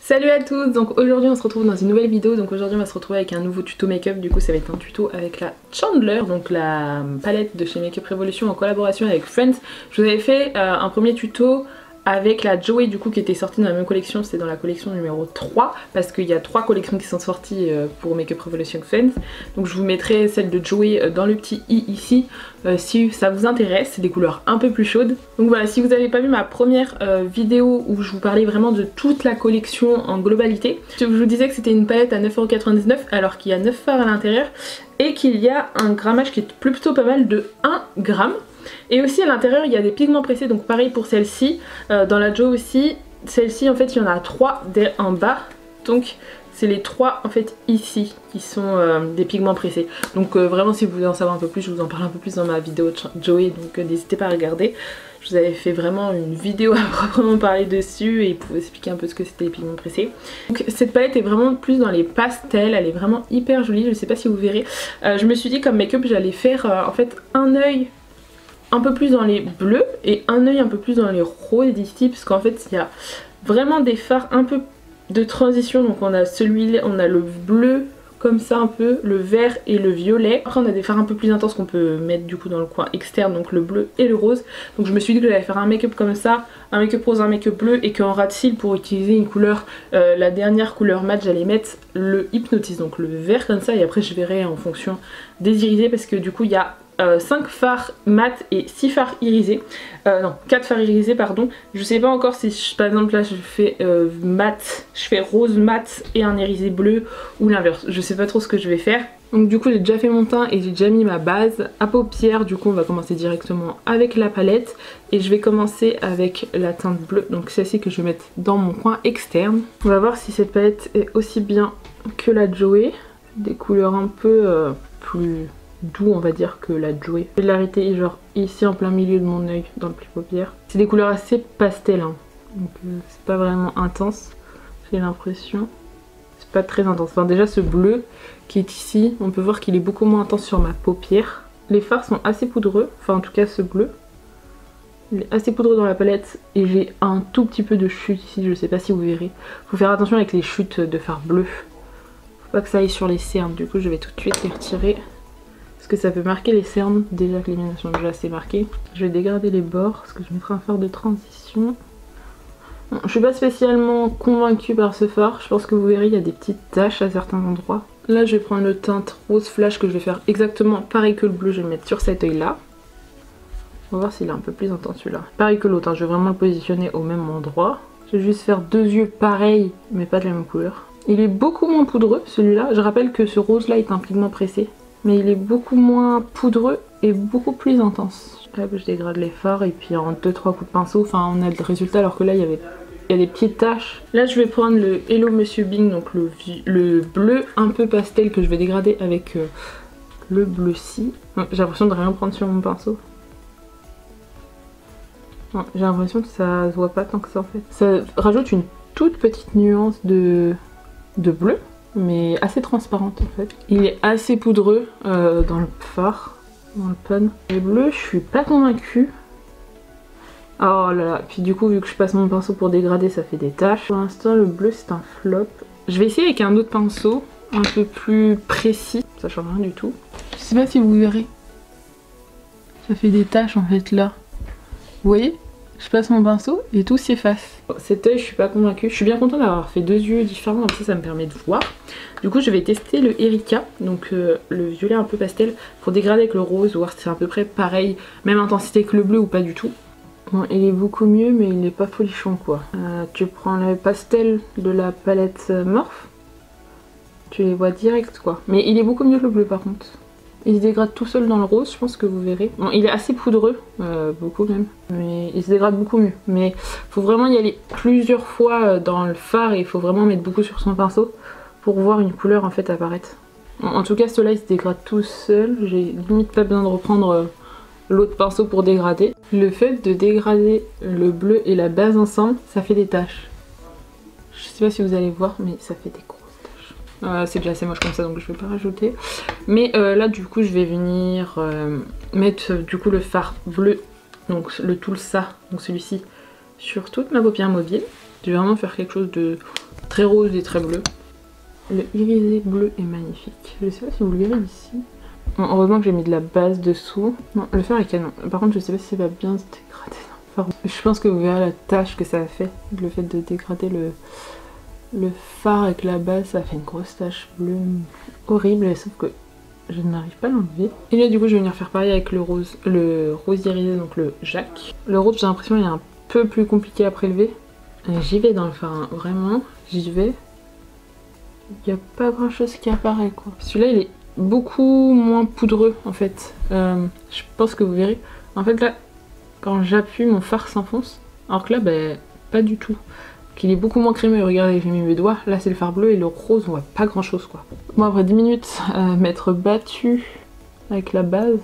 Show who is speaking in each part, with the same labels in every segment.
Speaker 1: Salut à tous, donc aujourd'hui on se retrouve dans une nouvelle vidéo. Donc aujourd'hui on va se retrouver avec un nouveau tuto make-up. Du coup ça va être un tuto avec la Chandler, donc la palette de chez Makeup Revolution en collaboration avec Friends. Je vous avais fait un premier tuto avec la Joey du coup qui était sortie dans la même collection, c'est dans la collection numéro 3 parce qu'il y a 3 collections qui sont sorties pour Makeup Revolution Friends. Donc je vous mettrai celle de Joey dans le petit i ici si ça vous intéresse, c'est des couleurs un peu plus chaudes. Donc voilà, si vous n'avez pas vu ma première vidéo où je vous parlais vraiment de toute la collection en globalité, je vous disais que c'était une palette à 9,99€ alors qu'il y a 9 fards à l'intérieur et qu'il y a un grammage qui est plutôt pas mal de 1 gramme. Et aussi à l'intérieur il y a des pigments pressés, donc pareil pour celle-ci, dans la Joe aussi, celle-ci en fait il y en a 3 en bas, donc c'est les 3 en fait ici qui sont des pigments pressés. Donc vraiment si vous voulez en savoir un peu plus, je vous en parle un peu plus dans ma vidéo Joey, donc n'hésitez pas à regarder. Je vous avais fait vraiment une vidéo à proprement parler dessus et pour vous expliquer un peu ce que c'était les pigments pressés. Donc cette palette est vraiment plus dans les pastels, elle est vraiment hyper jolie, je sais pas si vous verrez. Je me suis dit comme make-up j'allais faire en fait un œil un peu plus dans les bleus et un œil un peu plus dans les roses d'ici, parce qu'en fait il y a vraiment des fards un peu de transition. Donc on a celui-là, on a le bleu comme ça un peu, le vert et le violet. Après on a des fards un peu plus intenses qu'on peut mettre du coup dans le coin externe, donc le bleu et le rose. Donc je me suis dit que j'allais faire un make-up comme ça, un make-up rose, un make-up bleu, et qu'en ras de cils pour utiliser une couleur, la dernière couleur mat, j'allais mettre le Hypnotise, donc le vert comme ça, et après je verrai en fonction des irisés parce que du coup il y a 5 fards mat et 6 fards irisés, non 4 fards irisés pardon. Je sais pas encore si par exemple là je fais mat, je fais rose mat et un irisé bleu ou l'inverse, je sais pas trop ce que je vais faire. Donc du coup j'ai déjà fait mon teint et j'ai déjà mis ma base à paupières. Du coup on va commencer directement avec la palette et je vais commencer avec la teinte bleue, donc celle-ci que je vais mettre dans mon coin externe. On va voir si cette palette est aussi bien que la Joey, des couleurs un peu plus doux on va dire que la Joey. Je vais l'arrêter genre ici en plein milieu de mon œil dans le pli paupière. C'est des couleurs assez pastel hein. Donc c'est pas vraiment intense, j'ai l'impression. C'est pas très intense. Enfin déjà ce bleu qui est ici, on peut voir qu'il est beaucoup moins intense sur ma paupière. Les fards sont assez poudreux, enfin en tout cas ce bleu. Il est assez poudreux dans la palette et j'ai un tout petit peu de chute ici, je sais pas si vous verrez. Faut faire attention avec les chutes de fard bleu. Faut pas que ça aille sur les cernes, du coup je vais tout de suite les retirer. Parce que ça peut marquer les cernes, déjà que l'élimination déjà assez marquée. Je vais dégrader les bords parce que je mettrai un fard de transition. Bon, je suis pas spécialement convaincue par ce fard, je pense que vous verrez il y a des petites taches à certains endroits. Là je vais prendre le teinte rose flash que je vais faire exactement pareil que le bleu, je vais le mettre sur cet œil là. On va voir s'il est un peu plus intense celui-là. Pareil que l'autre, hein, je vais vraiment le positionner au même endroit. Je vais juste faire 2 yeux pareils mais pas de la même couleur. Il est beaucoup moins poudreux celui-là, je rappelle que ce rose là est un pigment pressé. Mais il est beaucoup moins poudreux et beaucoup plus intense. Hop, je dégrade les fards et puis en 2-3 coups de pinceau, enfin on a le résultat alors que là il y a des petites taches. Là je vais prendre le Hello Monsieur Bing, donc le bleu un peu pastel que je vais dégrader avec le bleu-ci. J'ai l'impression de rien prendre sur mon pinceau. J'ai l'impression que ça se voit pas tant que ça en fait. Ça rajoute une toute petite nuance de bleu, mais assez transparente en fait. Il est assez poudreux dans le fard, dans le pan. Le bleu, je suis pas convaincue. Oh là là, puis du coup vu que je passe mon pinceau pour dégrader, ça fait des taches. Pour l'instant le bleu c'est un flop. Je vais essayer avec un autre pinceau, un peu plus précis. Ça change rien du tout. Je sais pas si vous verrez. Ça fait des taches en fait là. Vous voyez ? Je passe mon pinceau et tout s'efface. Cet œil je suis pas convaincue, je suis bien contente d'avoir fait 2 yeux différents, comme ça me permet de voir. Du coup je vais tester le Erika, donc le violet un peu pastel, pour dégrader avec le rose, voir si c'est à peu près pareil, même intensité que le bleu ou pas du tout. Bon, il est beaucoup mieux mais il est pas folichon quoi. Tu prends le pastel de la palette Morphe, tu les vois direct quoi. Mais il est beaucoup mieux que le bleu par contre. Il se dégrade tout seul dans le rose, je pense que vous verrez. Bon, il est assez poudreux, beaucoup même, mais il se dégrade beaucoup mieux. Mais faut vraiment y aller plusieurs fois dans le fard et il faut vraiment mettre beaucoup sur son pinceau pour voir une couleur en fait apparaître. En tout cas, celui-là il se dégrade tout seul, j'ai limite pas besoin de reprendre l'autre pinceau pour dégrader. Le fait de dégrader le bleu et la base ensemble, ça fait des taches. Je sais pas si vous allez voir, mais ça fait des grosses taches. C'est déjà assez moche comme ça donc je vais pas rajouter. Mais là du coup je vais venir mettre du coup le fard bleu, donc le Tulsa, donc celui-ci, sur toute ma paupière mobile. Je vais vraiment faire quelque chose de très rose et très bleu. Le irisé bleu est magnifique. Je sais pas si vous le verrez ici. Bon, heureusement que j'ai mis de la base dessous. Non, le fer est canon. Par contre, je sais pas si ça va bien se dégrader. Enfin, je pense que vous verrez la tâche que ça a fait. Le fait de dégrader le fard avec la base, ça fait une grosse tache bleue horrible. Sauf que je n'arrive pas à l'enlever. Et là, du coup, je vais venir faire pareil avec le rose irisé, donc le Jacques. Le rose, j'ai l'impression qu'il est un peu plus compliqué à prélever. J'y vais dans le fard, hein. Vraiment, j'y vais. Il n'y a pas grand chose qui apparaît, quoi. Celui-là, il est beaucoup moins poudreux, en fait. Je pense que vous verrez. En fait, là, quand j'appuie, mon fard s'enfonce. Alors que là, ben, pas du tout. Donc, il est beaucoup moins crémeux. Regardez, j'ai mis mes doigts. Là, c'est le fard bleu et le rose, on voit pas grand-chose, quoi. Bon, après 10 minutes à m'être battu avec la base,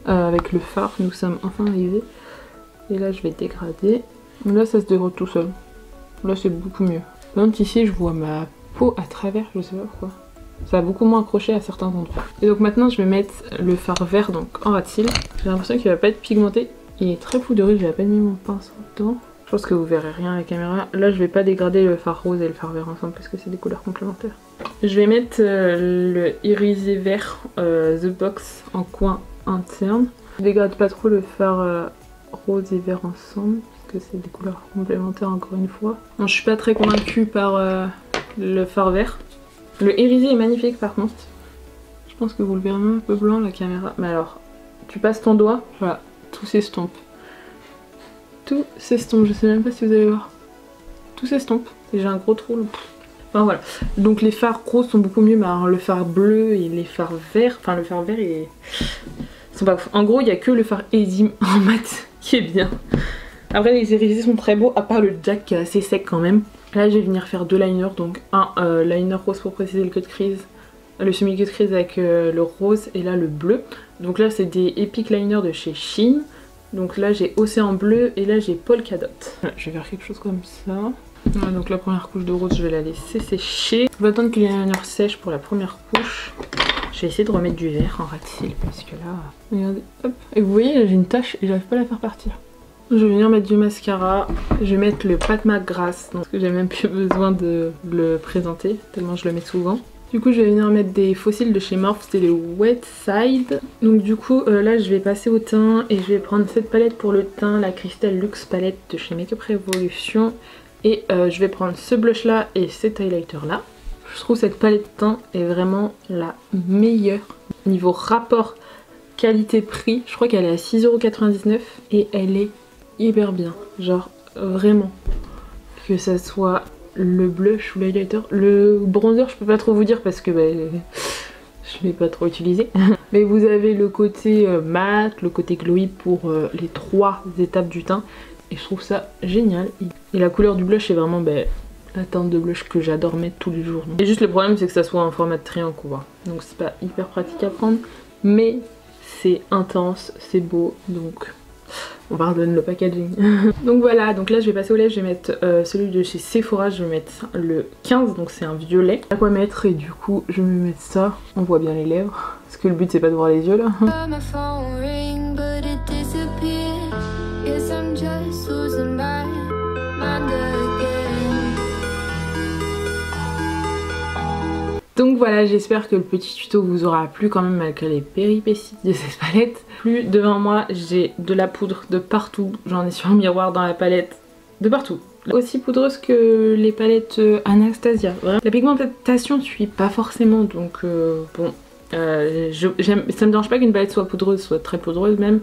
Speaker 1: avec le fard, nous sommes enfin arrivés. Et là, je vais dégrader. Là, ça se dégrade tout seul. Là, c'est beaucoup mieux. Par contre, ici, je vois ma peau à travers, je sais pas pourquoi. Ça a beaucoup moins accroché à certains endroits. Et donc maintenant, je vais mettre le fard vert donc en ras de cils. J'ai l'impression qu'il va pas être pigmenté. Il est très poudreux, j'ai à peine mis mon pinceau dedans. Je pense que vous verrez rien à la caméra. Là, je vais pas dégrader le fard rose et le fard vert ensemble parce que c'est des couleurs complémentaires. Je vais mettre le irisé vert The Box en coin interne. Je dégrade pas trop le fard rose et vert ensemble parce que c'est des couleurs complémentaires encore une fois. Non, je suis pas très convaincue par le fard vert. Le irisé est magnifique par contre. Je pense que vous le verrez un peu blanc la caméra. Mais alors, tu passes ton doigt, voilà, tout s'estompe. Tout s'estompe, je sais même pas si vous allez voir. Tout s'estompe. Et j'ai un gros trou. Enfin voilà. Donc les fards roses sont beaucoup mieux, mais alors le fard bleu et les fards verts, enfin le fard vert ils sont pas ouf. En gros, il y a que le fard Edim en mat qui est bien. Après les irisés sont très beaux, à part le Jack qui est assez sec quand même. Là je vais venir faire deux liners, donc un liner rose pour préciser le cut crease, le semi cut crease avec le rose et là le bleu. Donc là c'est des Epic Liners de chez Shein. Donc là j'ai Océan Bleu et là j'ai Polka Dot. Voilà, je vais faire quelque chose comme ça. Voilà, donc la première couche de rose je vais la laisser sécher. Je vais attendre que les liners sèchent pour la première couche. Je vais essayer de remettre du vert en ras de cils parce que là... Regardez, hop. Et vous voyez là j'ai une tache et j'arrive pas à la faire partir. Je vais venir mettre du mascara, je vais mettre le Pat McGrath, parce que j'ai même plus besoin de le présenter, tellement je le mets souvent. Du coup je vais venir mettre des fossiles de chez Morphe, c'est les Wet Side. Donc du coup là je vais passer au teint et je vais prendre cette palette pour le teint, la Crystal Luxe palette de chez Makeup Revolution. Et je vais prendre ce blush là et cet highlighter là. Je trouve cette palette de teint est vraiment la meilleure niveau rapport qualité-prix. Je crois qu'elle est à 6,99 € et elle est hyper bien, genre vraiment, que ça soit le blush ou l'highlighter. Le bronzer je peux pas trop vous dire parce que je l'ai pas trop utilisé. Mais vous avez le côté mat, le côté glowy pour les trois étapes du teint et je trouve ça génial. Et la couleur du blush est vraiment la teinte de blush que j'adore mettre tous les jours. Et juste le problème c'est que ça soit en format de triangle quoi. Donc c'est pas hyper pratique à prendre mais c'est intense, c'est beau, donc on pardonne le packaging. Donc voilà, donc là je vais passer au lait, je vais mettre celui de chez Sephora, je vais mettre le 15, donc c'est un violet. À quoi mettre et du coup je vais mettre ça, on voit bien les lèvres, parce que le but c'est pas de voir les yeux là. Donc voilà, j'espère que le petit tuto vous aura plu quand même malgré les péripéties de cette palette. Plus devant moi, j'ai de la poudre de partout. J'en ai sur un miroir dans la palette, de partout. Aussi poudreuse que les palettes Anastasia. Vraiment. La pigmentation ne suit pas forcément, donc bon. Ça me dérange pas qu'une palette soit poudreuse, soit très poudreuse même.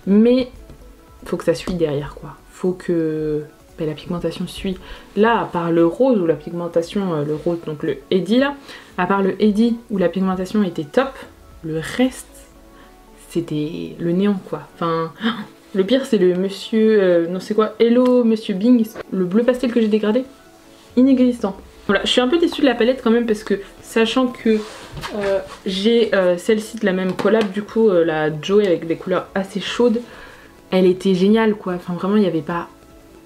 Speaker 1: Mais faut que ça suit derrière quoi. Faut que... la pigmentation suit. Là, à part le rose où la pigmentation, le rose, donc le Eddie là, à part le Eddie où la pigmentation était top, le reste c'était le néant quoi. Enfin, le pire c'est le monsieur, non c'est quoi, Hello Monsieur Bing, le bleu pastel que j'ai dégradé, inexistant. Voilà, je suis un peu déçue de la palette quand même parce que sachant que j'ai celle-ci de la même collab, du coup la Joey avec des couleurs assez chaudes, elle était géniale quoi. Enfin vraiment il n'y avait pas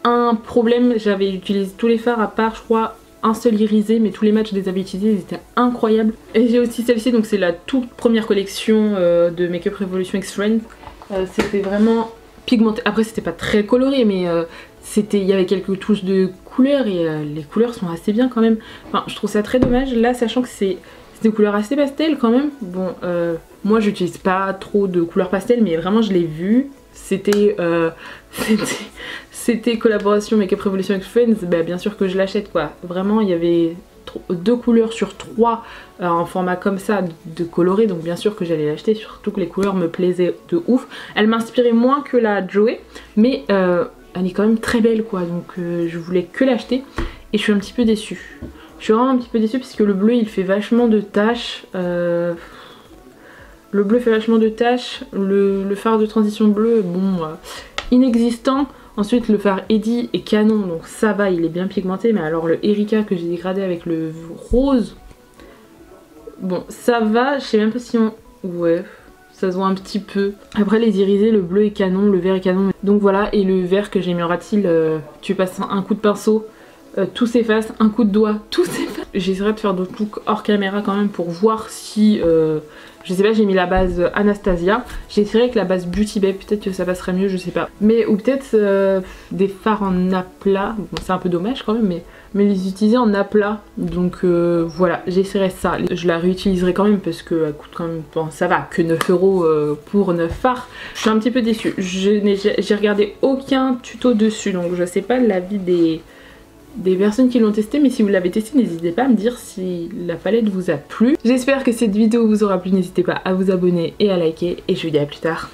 Speaker 1: un problème, j'avais utilisé tous les fards à part je crois un seul irisé, mais tous les matchs je les avais utilisés, ils étaient incroyables. Et j'ai aussi celle-ci, donc c'est la toute première collection de Makeup Revolution X Friend. C'était vraiment pigmenté, après c'était pas très coloré mais il y avait quelques touches de couleurs et les couleurs sont assez bien quand même. Enfin, je trouve ça très dommage. Là, sachant que c'est des couleurs assez pastel quand même. Bon, moi j'utilise pas trop de couleurs pastel, mais vraiment je l'ai vu. C'était collaboration Make Up Revolution avec Friends, bah, bien sûr que je l'achète quoi. Vraiment, il y avait 2 couleurs sur 3 en format comme ça de coloré, donc bien sûr que j'allais l'acheter, surtout que les couleurs me plaisaient de ouf. Elle m'inspirait moins que la Joey, mais elle est quand même très belle quoi, donc je voulais que l'acheter et je suis un petit peu déçue. Je suis vraiment un petit peu déçue parce que le bleu il fait vachement de taches. Le bleu fait vachement de taches, le fard de transition bleu, bon, inexistant. Ensuite le fard Eddie est canon, donc ça va, il est bien pigmenté, mais alors le Erika que j'ai dégradé avec le rose, bon ça va, je sais même pas si on... ouais, ça se voit un petit peu. Après les irisés, le bleu est canon, le vert est canon, donc voilà, et le vert que j'ai mis en rat-cils, tu passes un coup de pinceau, tout s'efface, un coup de doigt, tout s'efface. J'essaierai de faire d'autres looks hors caméra quand même pour voir si... je sais pas, j'ai mis la base Anastasia. J'essaierai avec la base Beauty Babe, peut-être que ça passerait mieux, je sais pas. Mais ou peut-être des fards en aplat. Bon, c'est un peu dommage quand même, mais les utiliser en aplat. Donc voilà, j'essaierai ça. Je la réutiliserai quand même parce qu'elle coûte quand même, bon, ça va, que 9 € pour 9 fards. Je suis un petit peu déçue. J'ai regardé aucun tuto dessus, donc je sais pas l'avis des personnes qui l'ont testé, mais si vous l'avez testé, n'hésitez pas à me dire si la palette vous a plu. J'espère que cette vidéo vous aura plu, n'hésitez pas à vous abonner et à liker, et je vous dis à plus tard.